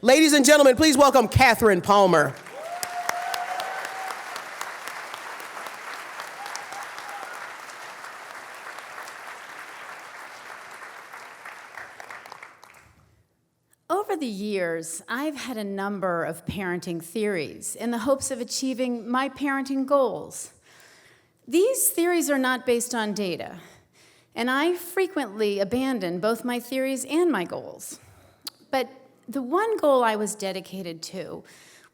Ladies and gentlemen, please welcome Catherine Palmer. Over the years, I've had a number of parenting theories in the hopes of achieving my parenting goals. These theories are not based on data, and I frequently abandon both my theories and my goals. But the one goal I was dedicated to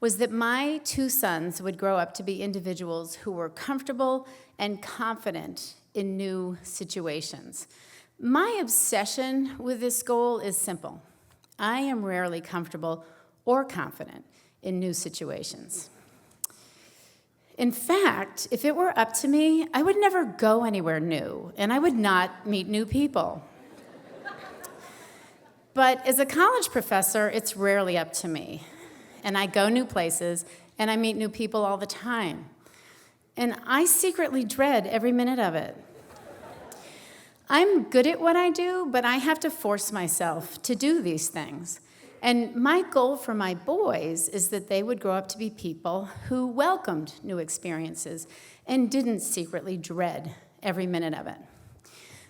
was that my two sons would grow up to be individuals who were comfortable and confident in new situations. My obsession with this goal is simple. I am rarely comfortable or confident in new situations. In fact, if it were up to me, I would never go anywhere new, and I would not meet new people. But as a college professor, it's rarely up to me, and I go new places, and I meet new people all the time. And I secretly dread every minute of it. I'm good at what I do, but I have to force myself to do these things. And my goal for my boys is that they would grow up to be people who welcomed new experiences and didn't secretly dread every minute of it.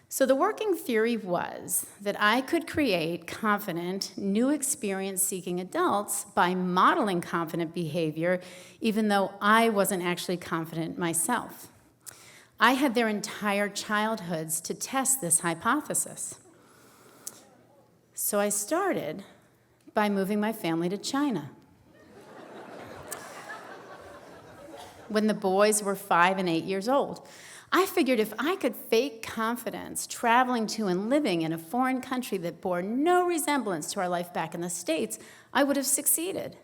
So the working theory was that I could create confident, new experience-seeking adults by modeling confident behavior, even though I wasn't actually confident myself. I had their entire childhoods to test this hypothesis. So I started by moving my family to China. When the boys were 5 and 8 years old, I figured if I could fake confidence traveling to and living in a foreign country that bore no resemblance to our life back in the States, I would have succeeded.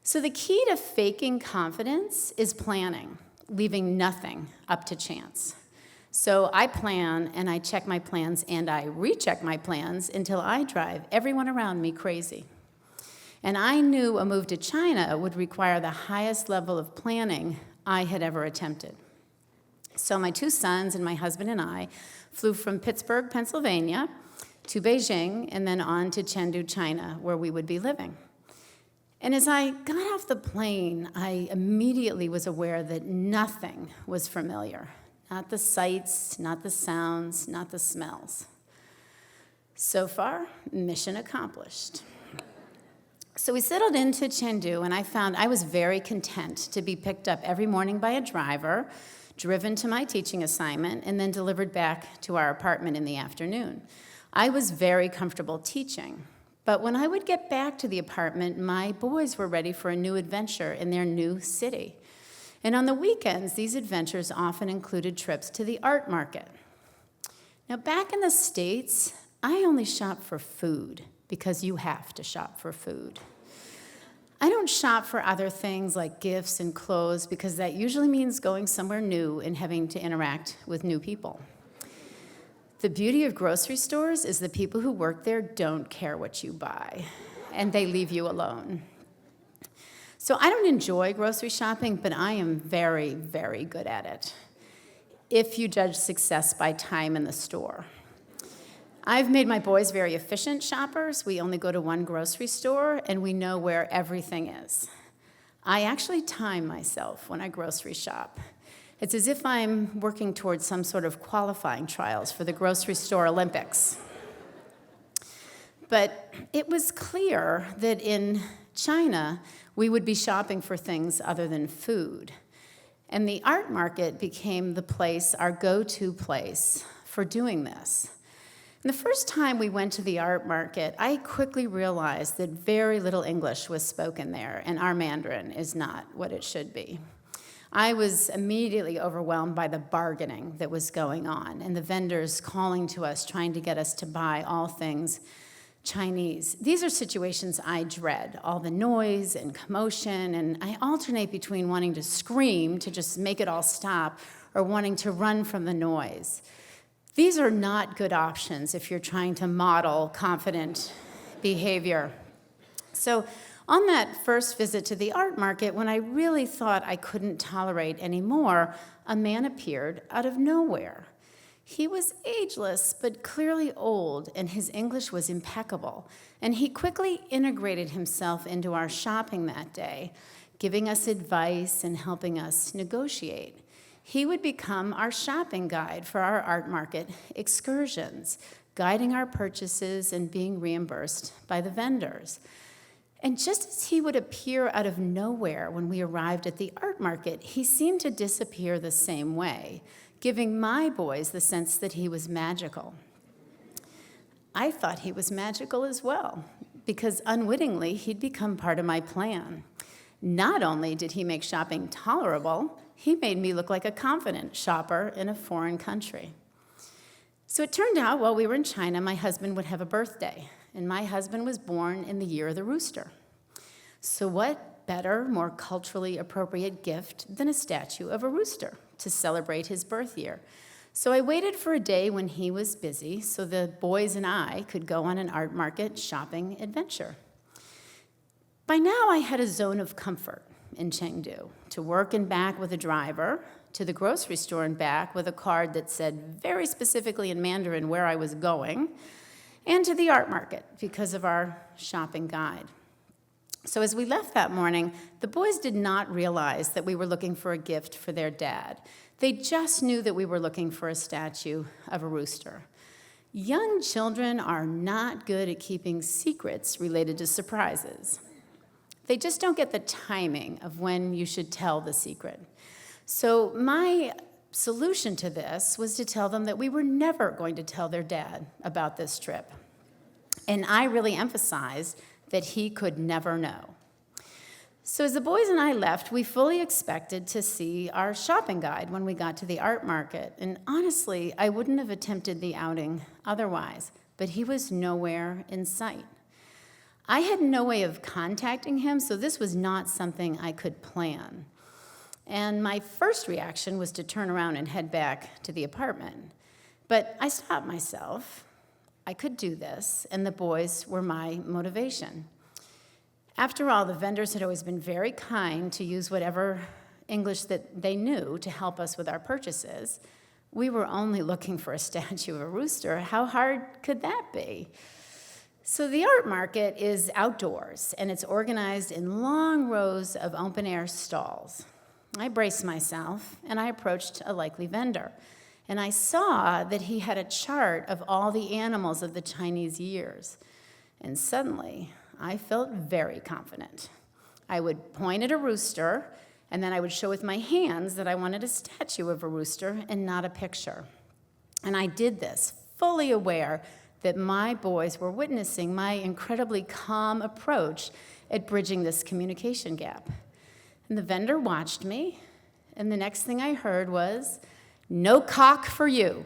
So the key to faking confidence is planning, leaving nothing up to chance. So I plan, and I check my plans, and I recheck my plans until I drive everyone around me crazy. And I knew a move to China would require the highest level of planning I had ever attempted. So my two sons and my husband and I flew from Pittsburgh, Pennsylvania, to Beijing, and then on to Chengdu, China, where we would be living. And as I got off the plane, I immediately was aware that nothing was familiar. Not the sights, not the sounds, not the smells. So far, mission accomplished. So we settled into Chengdu, and I found I was very content to be picked up every morning by a driver, driven to my teaching assignment, and then delivered back to our apartment in the afternoon. I was very comfortable teaching. But when I would get back to the apartment, my boys were ready for a new adventure in their new city. And on the weekends, these adventures often included trips to the art market. Now, back in the States, I only shop for food because you have to shop for food. I don't shop for other things like gifts and clothes because that usually means going somewhere new and having to interact with new people. The beauty of grocery stores is the people who work there don't care what you buy, and they leave you alone. So I don't enjoy grocery shopping, but I am very, very good at it, if you judge success by time in the store. I've made my boys very efficient shoppers. We only go to one grocery store, and we know where everything is. I actually time myself when I grocery shop. It's as if I'm working towards some sort of qualifying trials for the grocery store Olympics. But it was clear that in China, we would be shopping for things other than food. And the art market became the place, our go-to place for doing this. And the first time we went to the art market, I quickly realized that very little English was spoken there, and our Mandarin is not what it should be. I was immediately overwhelmed by the bargaining that was going on and the vendors calling to us, trying to get us to buy all things Chinese. These are situations I dread, all the noise and commotion, and I alternate between wanting to scream to just make it all stop or wanting to run from the noise. These are not good options if you're trying to model confident behavior. So on that first visit to the art market, when I really thought I couldn't tolerate anymore, a man appeared out of nowhere. He was ageless, but clearly old, and his English was impeccable. And he quickly integrated himself into our shopping that day, giving us advice and helping us negotiate. He would become our shopping guide for our art market excursions, guiding our purchases and being reimbursed by the vendors. And just as he would appear out of nowhere when we arrived at the art market, he seemed to disappear the same way, giving my boys the sense that he was magical. I thought he was magical as well, because unwittingly, he'd become part of my plan. Not only did he make shopping tolerable, he made me look like a confident shopper in a foreign country. So it turned out while we were in China, my husband would have a birthday, and my husband was born in the year of the rooster. So what better, more culturally appropriate gift than a statue of a rooster to celebrate his birth year? So I waited for a day when he was busy so the boys and I could go on an art market shopping adventure. By now, I had a zone of comfort in Chengdu, to work and back with a driver, to the grocery store and back with a card that said very specifically in Mandarin where I was going, and to the art market because of our shopping guide. So as we left that morning, the boys did not realize that we were looking for a gift for their dad. They just knew that we were looking for a statue of a rooster. Young children are not good at keeping secrets related to surprises. They just don't get the timing of when you should tell the secret. So my solution to this was to tell them that we were never going to tell their dad about this trip. And I really emphasized that he could never know. So as the boys and I left, we fully expected to see our shopping guide when we got to the art market. And honestly, I wouldn't have attempted the outing otherwise, but he was nowhere in sight. I had no way of contacting him, so this was not something I could plan. And my first reaction was to turn around and head back to the apartment. But I stopped myself. I could do this, and the boys were my motivation. After all, the vendors had always been very kind to use whatever English that they knew to help us with our purchases. We were only looking for a statue of a rooster. How hard could that be? So the art market is outdoors, and it's organized in long rows of open-air stalls. I braced myself, and I approached a likely vendor. And I saw that he had a chart of all the animals of the Chinese years. And suddenly, I felt very confident. I would point at a rooster, and then I would show with my hands that I wanted a statue of a rooster and not a picture. And I did this, fully aware that my boys were witnessing my incredibly calm approach at bridging this communication gap. And the vendor watched me, and the next thing I heard was, "No cock for you."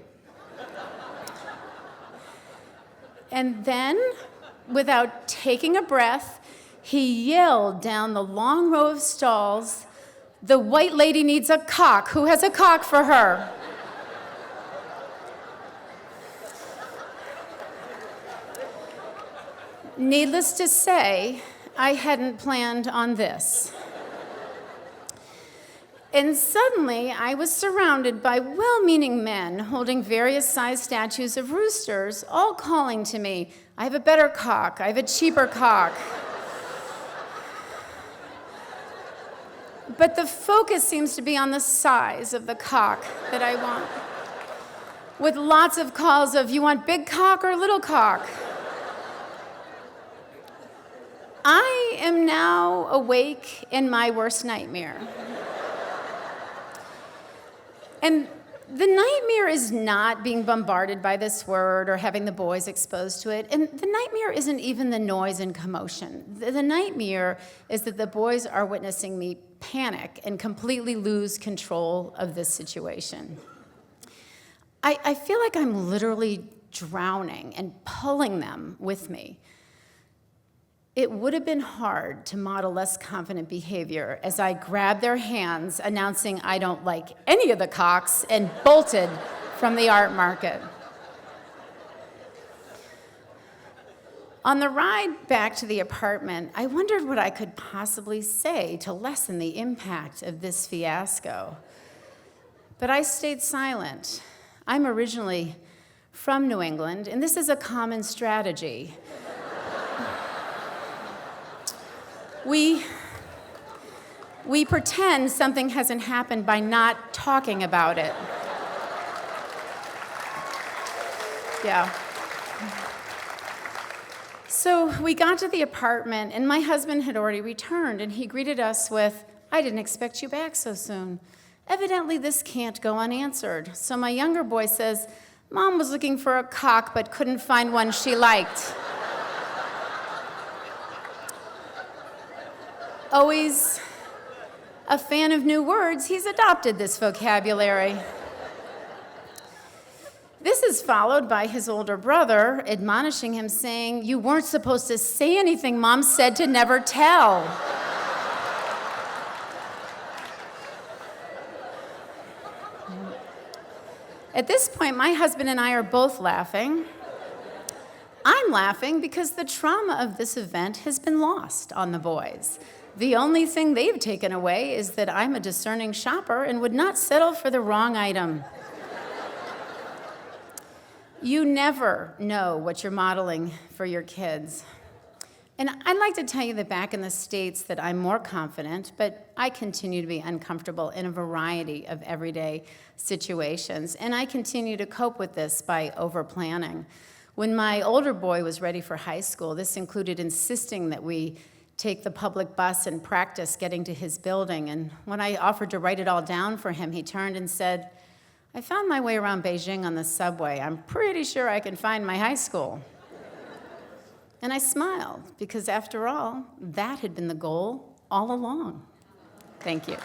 And then, without taking a breath, he yelled down the long row of stalls, "The white lady needs a cock. Who has a cock for her?" Needless to say, I hadn't planned on this. And suddenly, I was surrounded by well-meaning men holding various sized statues of roosters, all calling to me, "I have a better cock, I have a cheaper cock." But the focus seems to be on the size of the cock that I want, with lots of calls of, "You want big cock or little cock?" I am now awake in my worst nightmare. And the nightmare is not being bombarded by this word or having the boys exposed to it. And the nightmare isn't even the noise and commotion. The nightmare is that the boys are witnessing me panic and completely lose control of this situation. I feel like I'm literally drowning and pulling them with me. It would have been hard to model less confident behavior as I grabbed their hands, announcing I don't like any of the cocks, and bolted from the art market. On the ride back to the apartment, I wondered what I could possibly say to lessen the impact of this fiasco. But I stayed silent. I'm originally from New England, and this is a common strategy. We pretend something hasn't happened by not talking about it. Yeah. So we got to the apartment, and my husband had already returned, and he greeted us with, "I didn't expect you back so soon. Evidently, this can't go unanswered." So my younger boy says, "Mom was looking for a cock but couldn't find one she liked." Always a fan of new words, he's adopted this vocabulary. This is followed by his older brother admonishing him, saying, "You weren't supposed to say anything. Mom said to never tell." At this point, my husband and I are both laughing. I'm laughing because the trauma of this event has been lost on the boys. The only thing they've taken away is that I'm a discerning shopper and would not settle for the wrong item. You never know what you're modeling for your kids. And I'd like to tell you that back in the States that I'm more confident, but I continue to be uncomfortable in a variety of everyday situations. And I continue to cope with this by over-planning. When my older boy was ready for high school, this included insisting that we take the public bus and practice getting to his building. And when I offered to write it all down for him, he turned and said, "I found my way around Beijing on the subway. I'm pretty sure I can find my high school." And I smiled, because after all, that had been the goal all along. Thank you.